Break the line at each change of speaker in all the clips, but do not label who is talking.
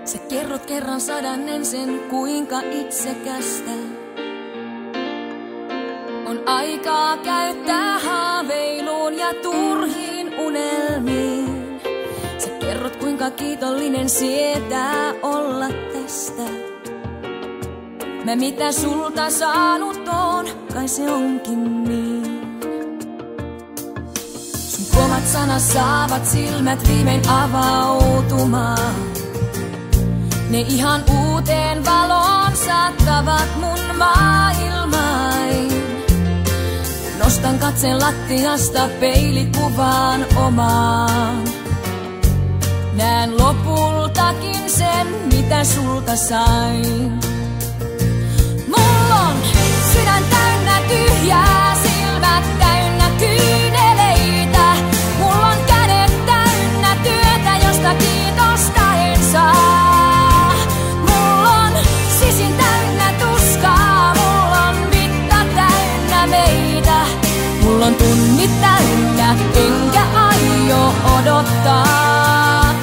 Sä kerrot kerran sadannen sen, kuinka itsekästä on aikaa käyttää haaveiluun ja turhiin unelmiin. Sä kerrot kuinka kiitollinen sietää olla tästä. Mä mitä sulta saanut on, kai se onkin niin. Sun komat sanat saavat silmät viimein avautumaan. Ne ihan uuteen valoon saattavat mun maailmain. Nostan katseen lattiasta peilikuvaan omaan. Näen lopultakin sen, mitä sulta sain. Mulla on sydän täynnä tyhjää, silmät täynnä kyyneleitä. Mulla on kädet täynnä työtä, josta kiitosta en saa. Mulla on sisin täynnä tuskaa, mulla on mitta täynnä meitä. Mulla on tunnit täynnä, enkä aio odottaa.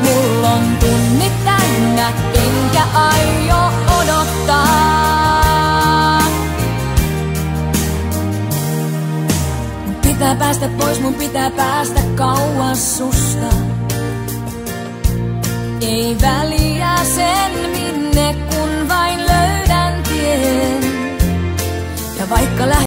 Mulla on tunnit täynnä, enkä aio odottaa. Mun pitää päästä pois, mun pitää päästä kauas susta. Ei väliä sen minne, kun vain löydän tien. Ja vaikka